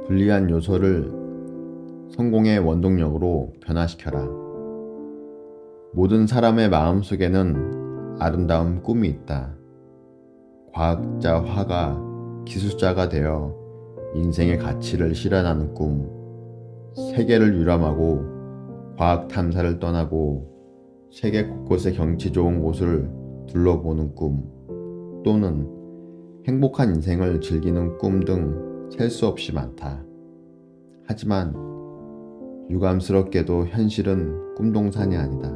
불리한 요소를 성공의 원동력으로 변화시켜라. 모든 사람의 마음속에는 아름다운 꿈이 있다. 과학자, 화가, 기술자가 되어 인생의 가치를 실현하는 꿈, 세계를 유람하고 과학 탐사를 떠나고 세계 곳곳의 경치 좋은 곳을 둘러보는 꿈, 또는 행복한 인생을 즐기는 꿈 등 셀 수 없이 많다. 하지만 유감스럽게도 현실은 꿈동산이 아니다.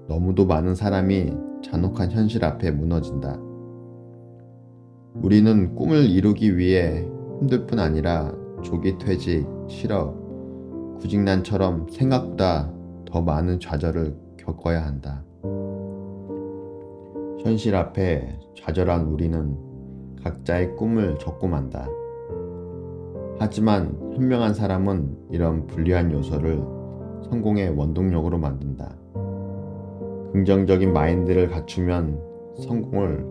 너무도 많은 사람이 잔혹한 현실 앞에 무너진다. 우리는 꿈을 이루기 위해 힘들 뿐 아니라 조기 퇴직, 실업, 구직난처럼 생각보다 더 많은 좌절을 겪어야 한다. 현실 앞에 좌절한 우리는 각자의 꿈을 적고만다. 하지만 현명한 사람은 이런 불리한 요소를 성공의 원동력으로 만든다. 긍정적인 마인드를 갖추면 성공을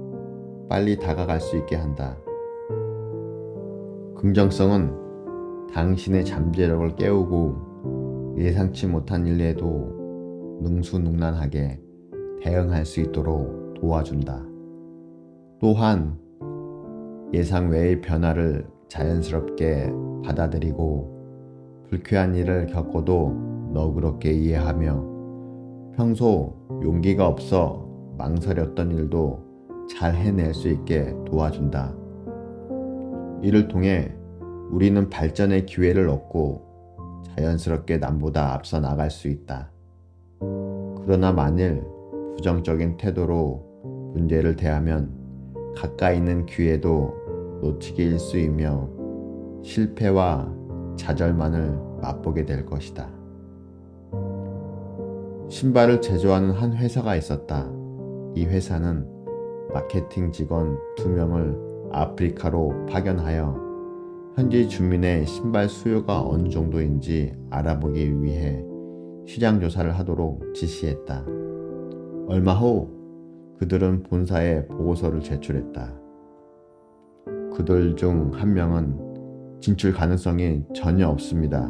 빨리 다가갈 수 있게 한다. 긍정성은 당신의 잠재력을 깨우고 예상치 못한 일에도 능수능란하게 대응할 수 있도록 도와준다. 또한 예상 외의 변화를 자연스럽게 받아들이고 불쾌한 일을 겪어도 너그럽게 이해하며 평소 용기가 없어 망설였던 일도 잘 해낼 수 있게 도와준다. 이를 통해 우리는 발전의 기회를 얻고 자연스럽게 남보다 앞서 나갈 수 있다. 그러나 만일 부정적인 태도로 문제를 대하면 가까이 있는 기회도 놓치기일 수이며 실패와 좌절만을 맛보게 될 것이다. 신발을 제조하는 한 회사가 있었다. 이 회사는 마케팅 직원 2명을 아프리카로 파견하여 현지 주민의 신발 수요가 어느 정도인지 알아보기 위해 시장 조사를 하도록 지시했다. 얼마 후 그들은 본사에 보고서를 제출했다. 그들 중 한 명은 진출 가능성이 전혀 없습니다.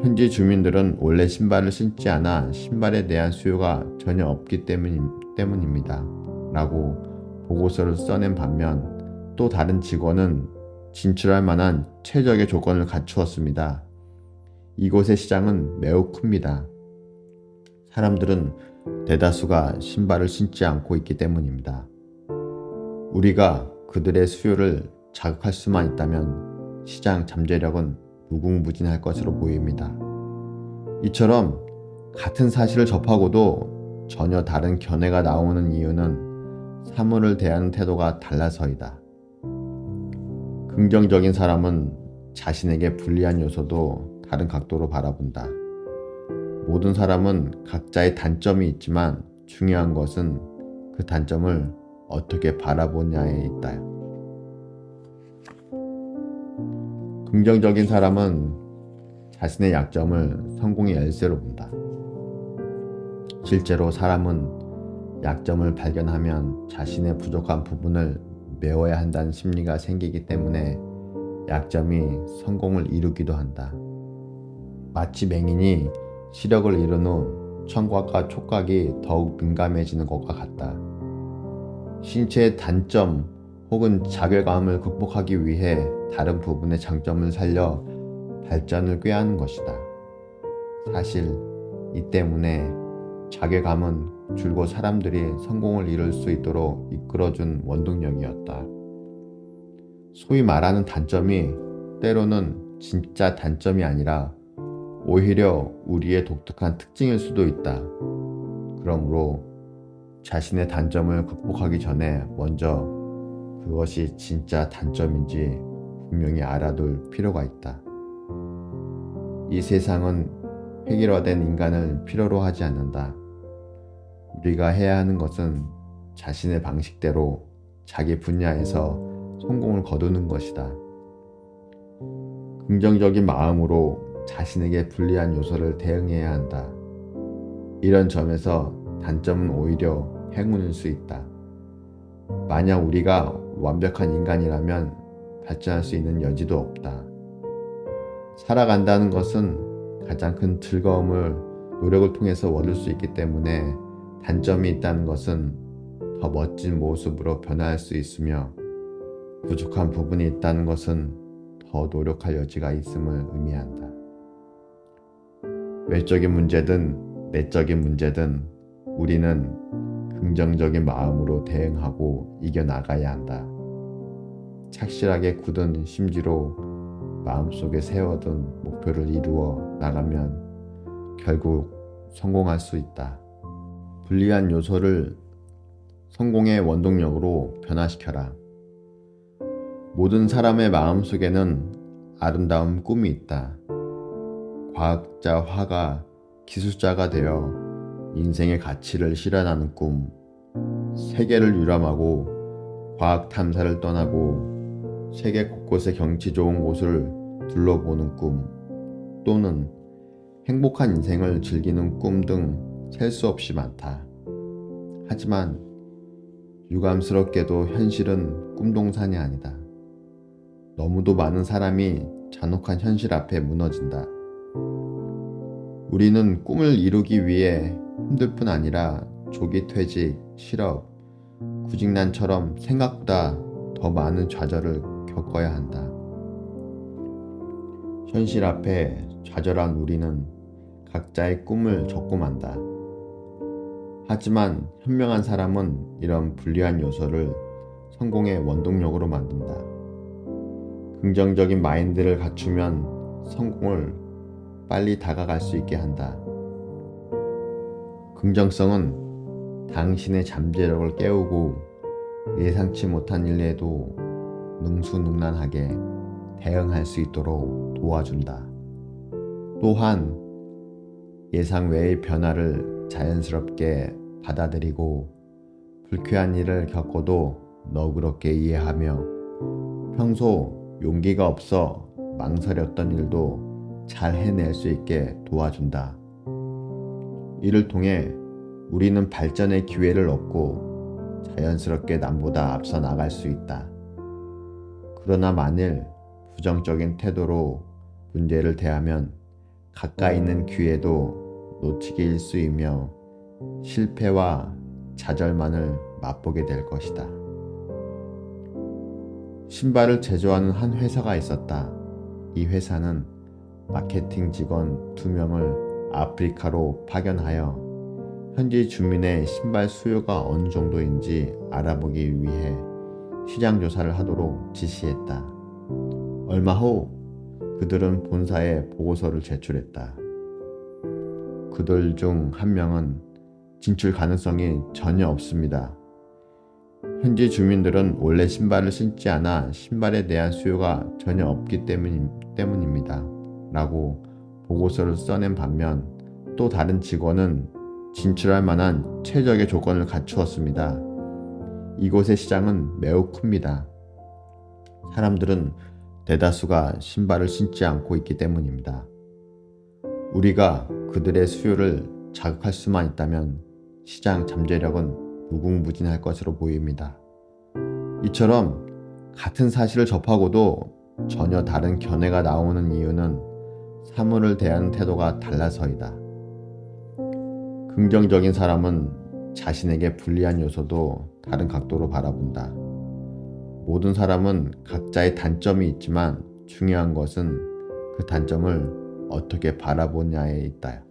현지 주민들은 원래 신발을 신지 않아 신발에 대한 수요가 전혀 없기 때문입니다. 라고 보고서를 써낸 반면 또 다른 직원은 진출할 만한 최적의 조건을 갖추었습니다. 이곳의 시장은 매우 큽니다. 사람들은 대다수가 신발을 신지 않고 있기 때문입니다. 우리가 그들의 수요를 자극할 수만 있다면 시장 잠재력은 무궁무진할 것으로 보입니다. 이처럼 같은 사실을 접하고도 전혀 다른 견해가 나오는 이유는 사물을 대하는 태도가 달라서이다. 긍정적인 사람은 자신에게 불리한 요소도 다른 각도로 바라본다. 모든 사람은 각자의 단점이 있지만 중요한 것은 그 단점을 어떻게 바라보냐에 있다. 긍정적인 사람은 자신의 약점을 성공의 열쇠로 본다. 실제로 사람은 약점을 발견하면 자신의 부족한 부분을 메워야 한다는 심리가 생기기 때문에 약점이 성공을 이루기도 한다. 마치 맹인이 시력을 잃은 후 청각과 촉각이 더욱 민감해지는 것과 같다. 신체의 단점 혹은 자괴감을 극복하기 위해 다른 부분의 장점을 살려 발전을 꾀하는 것이다. 사실 이 때문에 자괴감은 줄곧 사람들이 성공을 이룰 수 있도록 이끌어준 원동력이었다. 소위 말하는 단점이 때로는 진짜 단점이 아니라 오히려 우리의 독특한 특징일 수도 있다. 그러므로 자신의 단점을 극복하기 전에 먼저 그것이 진짜 단점인지 분명히 알아둘 필요가 있다. 이 세상은 획일화된 인간을 필요로 하지 않는다. 우리가 해야 하는 것은 자신의 방식대로 자기 분야에서 성공을 거두는 것이다. 긍정적인 마음으로 자신에게 불리한 요소를 대응해야 한다. 이런 점에서 단점은 오히려 행운일 수 있다. 만약 우리가 완벽한 인간이라면 발전할 수 있는 여지도 없다. 살아간다는 것은 가장 큰 즐거움을 노력을 통해서 얻을 수 있기 때문에 단점이 있다는 것은 더 멋진 모습으로 변화할 수 있으며 부족한 부분이 있다는 것은 더 노력할 여지가 있음을 의미한다. 외적인 문제든 내적인 문제든 우리는 긍정적인 마음으로 대응하고 이겨나가야 한다. 착실하게 굳은 심지로 마음속에 세워둔 목표를 이루어 나가면 결국 성공할 수 있다. 불리한 요소를 성공의 원동력으로 변화시켜라. 모든 사람의 마음속에는 아름다운 꿈이 있다. 과학자, 화가, 기술자가 되어 인생의 가치를 실현하는 꿈, 세계를 유람하고 과학 탐사를 떠나고 세계 곳곳의 경치 좋은 곳을 둘러보는 꿈, 또는 행복한 인생을 즐기는 꿈 등 셀 수 없이 많다. 하지만 유감스럽게도 현실은 꿈동산이 아니다. 너무도 많은 사람이 잔혹한 현실 앞에 무너진다. 우리는 꿈을 이루기 위해 힘들 뿐 아니라 조기 퇴직, 실업, 구직난처럼 생각보다 더 많은 좌절을 겪어야 한다. 현실 앞에 좌절한 우리는 각자의 꿈을 적고만다. 하지만 현명한 사람은 이런 불리한 요소를 성공의 원동력으로 만든다. 긍정적인 마인드를 갖추면 성공을 빨리 다가갈 수 있게 한다. 긍정성은 당신의 잠재력을 깨우고 예상치 못한 일에도 능수능란하게 대응할 수 있도록 도와준다. 또한 예상 외의 변화를 자연스럽게 받아들이고 불쾌한 일을 겪어도 너그럽게 이해하며 평소 용기가 없어 망설였던 일도 잘 해낼 수 있게 도와준다. 이를 통해 우리는 발전의 기회를 얻고 자연스럽게 남보다 앞서 나갈 수 있다. 그러나 만일 부정적인 태도로 문제를 대하면 가까이 있는 기회도 놓치기일 수이며 실패와 좌절만을 맛보게 될 것이다. 신발을 제조하는 한 회사가 있었다. 이 회사는 마케팅 직원 2명을 아프리카로 파견하여 현지 주민의 신발 수요가 어느 정도인지 알아보기 위해 시장 조사를 하도록 지시했다. 얼마 후 그들은 본사에 보고서를 제출했다. 그들 중 한 명은 진출 가능성이 전혀 없습니다. 현지 주민들은 원래 신발을 신지 않아 신발에 대한 수요가 전혀 없기 때문입니다. 라고 보고서를 써낸 반면 또 다른 직원은 진출할 만한 최적의 조건을 갖추었습니다. 이곳의 시장은 매우 큽니다. 사람들은 대다수가 신발을 신지 않고 있기 때문입니다. 우리가 그들의 수요를 자극할 수만 있다면 시장 잠재력은 무궁무진할 것으로 보입니다. 이처럼 같은 사실을 접하고도 전혀 다른 견해가 나오는 이유는 사물을 대하는 태도가 달라서이다. 긍정적인 사람은 자신에게 불리한 요소도 다른 각도로 바라본다. 모든 사람은 각자의 단점이 있지만 중요한 것은 그 단점을 어떻게 바라보냐에 있다.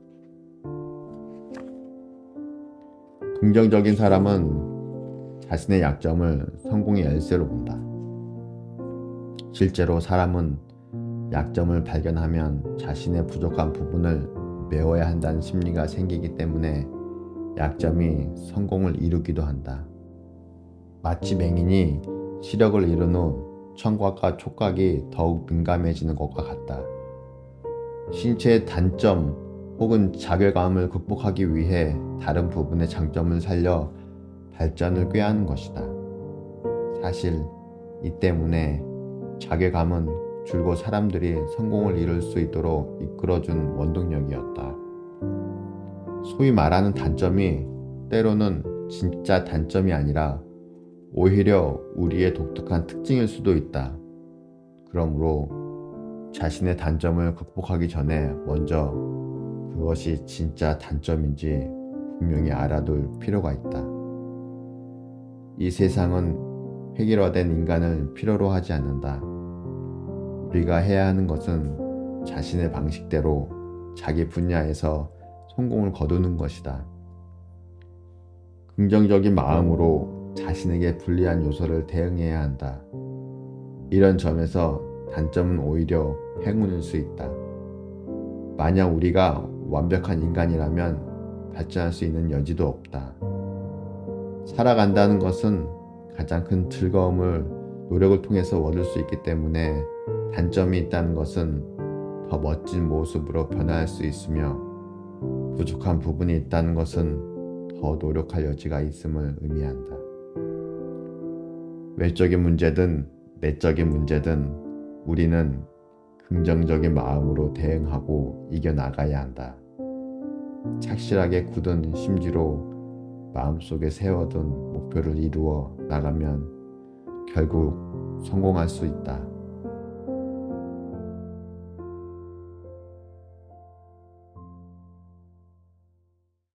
긍정적인 사람은 자신의 약점을 성공의 열쇠로 본다. 실제로 사람은 약점을 발견하면 자신의 부족한 부분을 메워야 한다는 심리가 생기기 때문에 약점이 성공을 이루기도 한다. 마치 맹인이 시력을 잃은 후 청각과 촉각이 더욱 민감해지는 것과 같다. 신체의 단점 혹은 자괴감을 극복하기 위해 다른 부분의 장점을 살려 발전을 꾀하는 것이다. 사실 이 때문에 자괴감은 줄곧 사람들이 성공을 이룰 수 있도록 이끌어준 원동력이었다. 소위 말하는 단점이 때로는 진짜 단점이 아니라 오히려 우리의 독특한 특징일 수도 있다. 그러므로 자신의 단점을 극복하기 전에 먼저 그것이 진짜 단점인지 분명히 알아둘 필요가 있다. 이 세상은 획일화된 인간을 필요로 하지 않는다. 우리가 해야 하는 것은 자신의 방식대로 자기 분야에서 성공을 거두는 것이다. 긍정적인 마음으로 자신에게 불리한 요소를 대응해야 한다. 이런 점에서 단점은 오히려 행운일 수 있다. 만약 우리가 완벽한 인간이라면 발전할 수 있는 여지도 없다. 살아간다는 것은 가장 큰 즐거움을 노력을 통해서 얻을 수 있기 때문에 단점이 있다는 것은 더 멋진 모습으로 변화할 수 있으며 부족한 부분이 있다는 것은 더 노력할 여지가 있음을 의미한다. 외적인 문제든 내적인 문제든 우리는 긍정적인 마음으로 대응하고 이겨나가야 한다. 착실하게 굳은 심지로 마음속에 세워둔 목표를 이루어 나가면 결국 성공할 수 있다.